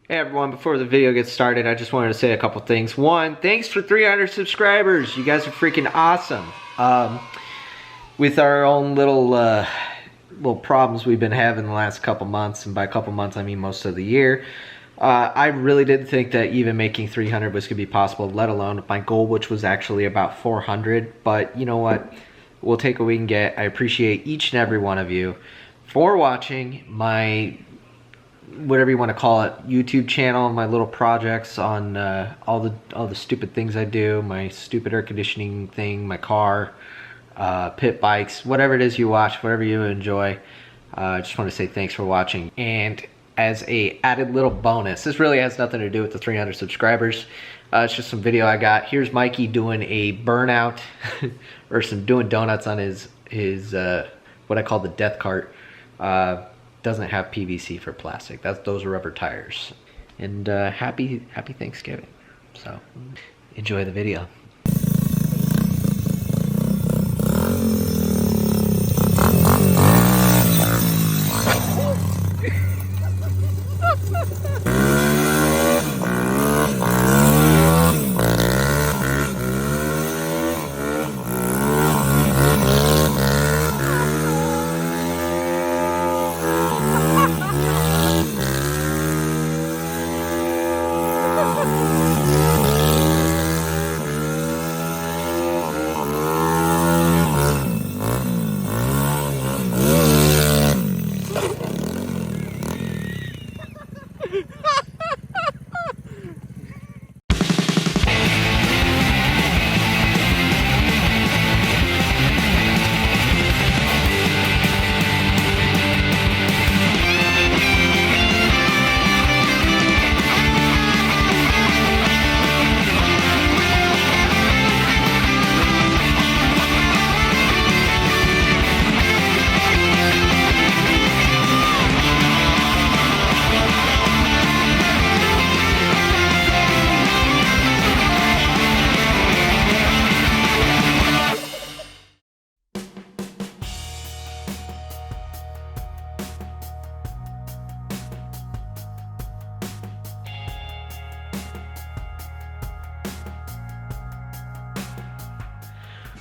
Hey everyone, before the video gets started, I just wanted to say a couple things. One, thanks for 300 subscribers. You guys are freaking awesome. With our own little problems we've been having the last couple months, and by couple months I mean most of the year, I really didn't think that even making 300 was going to be possible, let alone my goal, which was actually about 400. But you know what? We'll take what we can get. I appreciate each and every one of you for watching my, whatever you want to call it, YouTube channel, my little projects on all the stupid things I do, my stupid air conditioning thing, my car, pit bikes, whatever it is you watch, whatever you enjoy. I just want to say thanks for watching. And as a added little bonus, this really has nothing to do with the 300 subscribers. It's just some video I got. Here's Mikey doing a burnout or doing donuts on his what I call the death cart. Doesn't have PVC for plastic. Those are rubber tires. And happy Thanksgiving. So enjoy the video.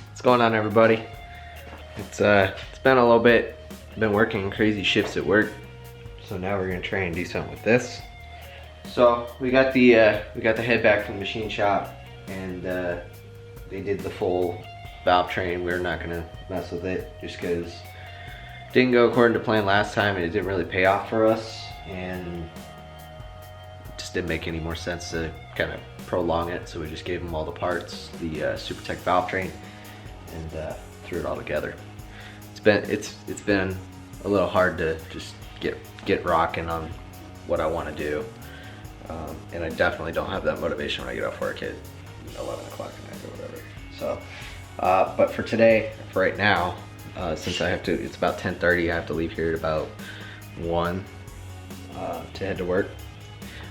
What's going on, everybody? It's been a little bit. Been working crazy shifts at work, so now we're gonna try and do something with this. So we got the head back from the machine shop, and they did the full valve train. We're not gonna mess with it just because it didn't go according to plan last time, and it didn't really pay off for us, and it just didn't make any more sense to kind of prolong it. So we just gave them all the parts, the SuperTech valve train, and threw it all together. It's been a little hard to just get rocking on what I want to do, and I definitely don't have that motivation when I get off work at 11 o'clock at night or whatever. So, but for today, for right now, since I have to, it's about 10:30. I have to leave here at about 1 to head to work.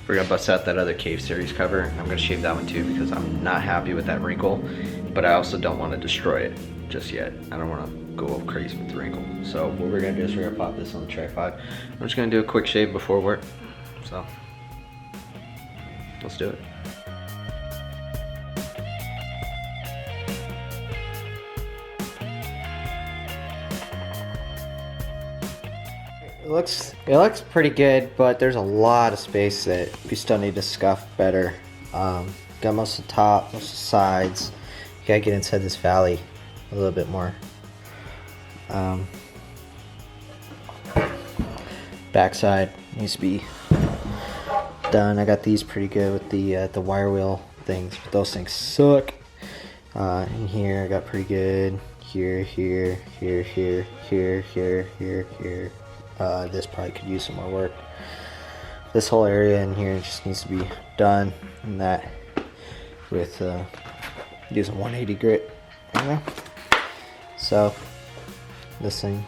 We're gonna bust out that other Cave Series cover, and I'm gonna shave that one too because I'm not happy with that wrinkle, but I also don't want to destroy it just yet. I don't want to go crazy with the wrinkle. So what we're gonna do is we're gonna pop this on the tripod. I'm just gonna do a quick shave before work. So let's do it. It looks pretty good, but there's a lot of space that we still need to scuff better. Got most of the top, most of the sides. You gotta get inside this valley a little bit more. Backside needs to be done. I got these pretty good with the wire wheel things, but those things suck. In here I got pretty good. Here. This probably could use some more work. This whole area in here just needs to be done, and that with using 180 grit. So this thing.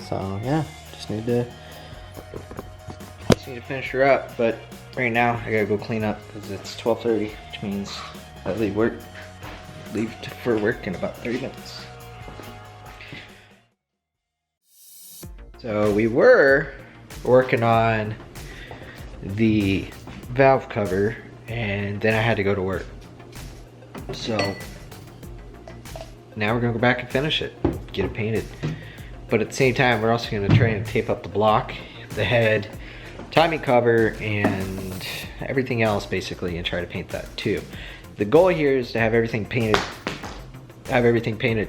So yeah, just need to finish her up. But right now I gotta go clean up because it's 12:30, which means I leave for work in about 30 minutes. So we were working on the valve cover, and then I had to go to work. So now we're gonna go back and finish it, get it painted. But at the same time, we're also gonna try and tape up the block, the head, timing cover, and everything else basically, and try to paint that too. The goal here is to have everything painted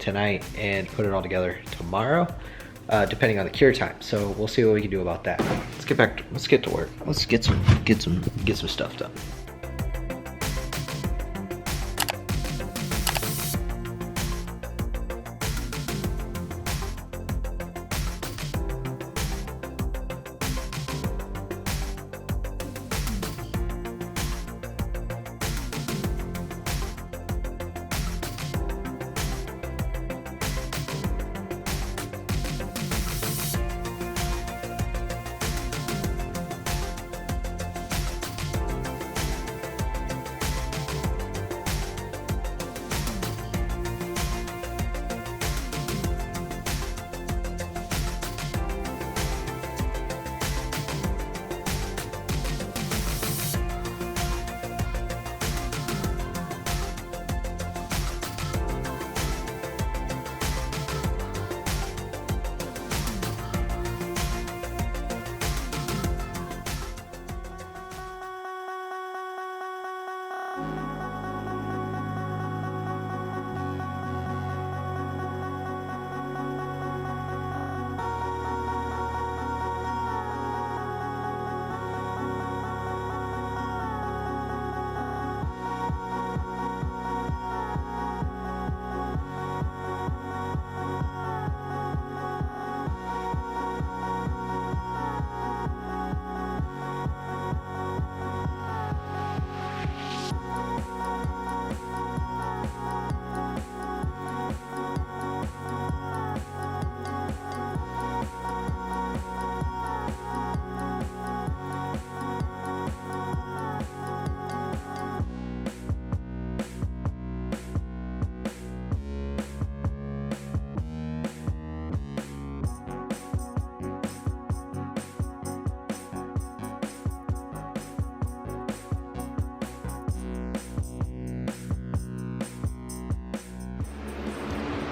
tonight and put it all together tomorrow, depending on the cure time. So we'll see what we can do about that. Let's get to work. Let's get some stuff done.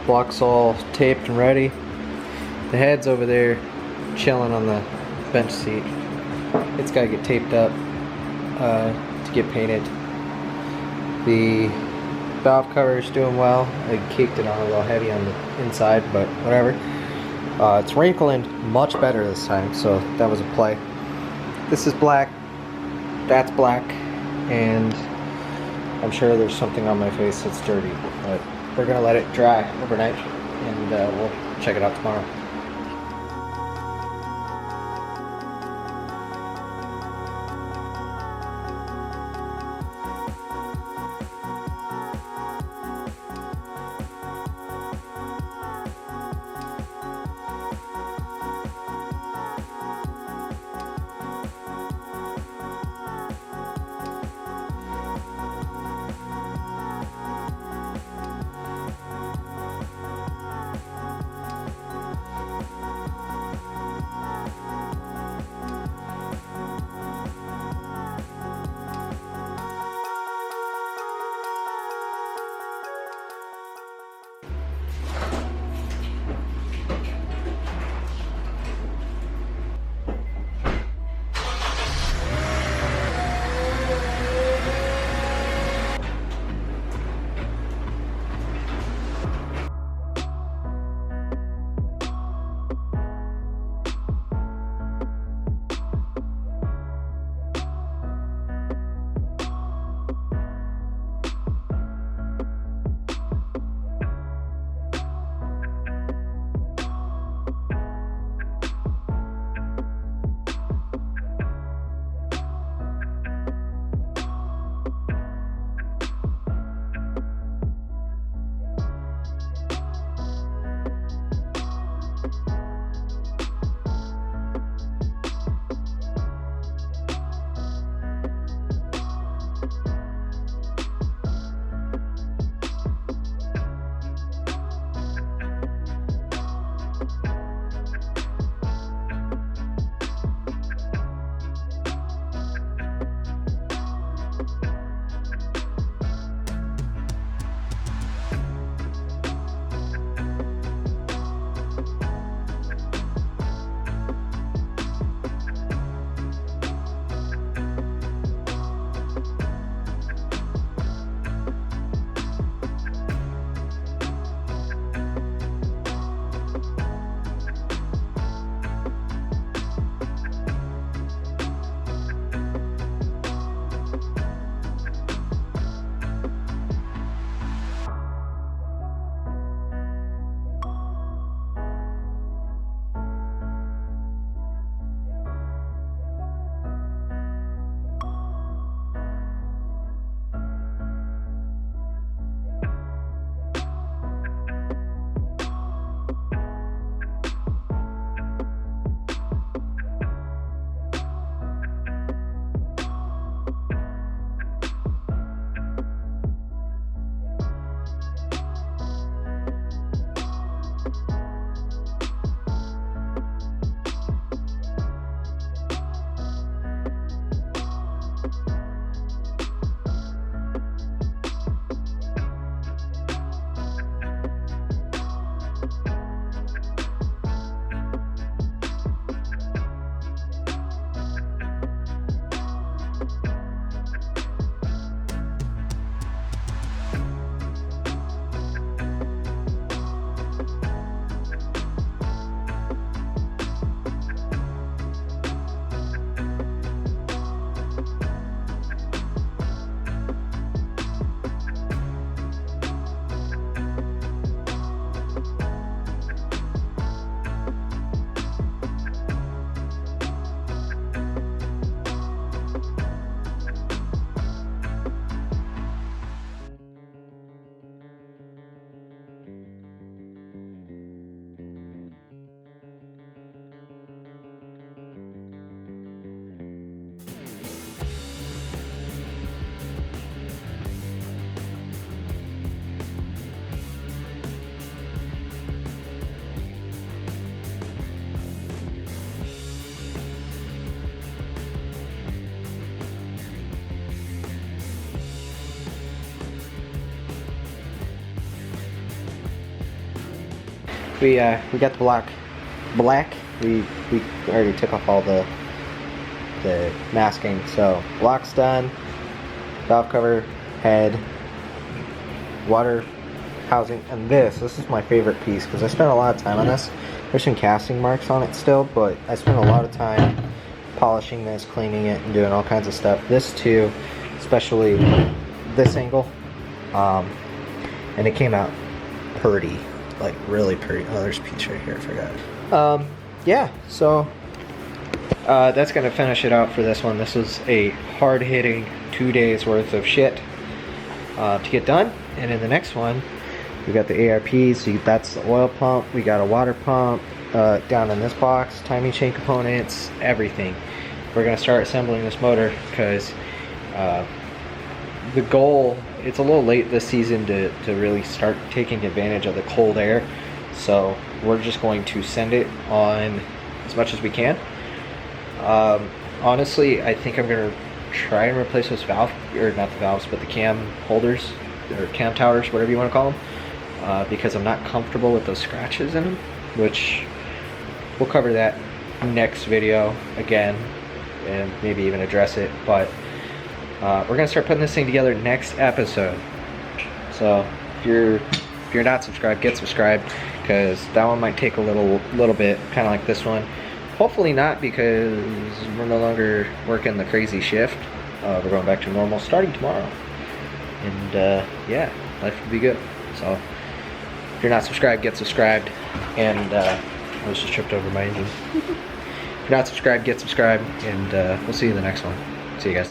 Block's all taped and ready. The head's over there chilling on the bench seat. It's got to get taped up to get painted. The valve cover is doing well. I caked it on a little heavy on the inside, but whatever. It's wrinkling much better this time, so that was a play. This is black, that's black, and I'm sure there's something on my face that's dirty, but we're gonna let it dry overnight, and we'll check it out tomorrow. we got the block black. We already took off all the masking, so block's done. Valve cover, head, water housing, and this is my favorite piece because I spent a lot of time on this. There's some casting marks on it still, but I spent a lot of time polishing this, cleaning it, and doing all kinds of stuff. This too, especially this angle, and it came out pretty, like really pretty. Oh, there's a piece right here, I forgot. Yeah, so that's gonna finish it out for this one. This was a hard-hitting 2 days worth of shit to get done, and in the next one we got the ARP, so that's the oil pump, we got a water pump down in this box, timing chain components, everything. We're gonna start assembling this motor because the goal, it's a little late this season to really start taking advantage of the cold air, so we're just going to send it on as much as we can. Honestly, I think I'm gonna try and replace those valve, or not the valves, but the cam holders, or cam towers, whatever you want to call them, because I'm not comfortable with those scratches in them, which we'll cover that next video again, and maybe even address it, but we're gonna start putting this thing together next episode. So if you're not subscribed, get subscribed, because that one might take a little bit, kind of like this one. Hopefully not, because we're no longer working the crazy shift. We're going back to normal starting tomorrow, and yeah, life will be good. So if you're not subscribed, get subscribed, and I was just tripped over my engine. If you're not subscribed, get subscribed, and we'll see you in the next one. See you guys.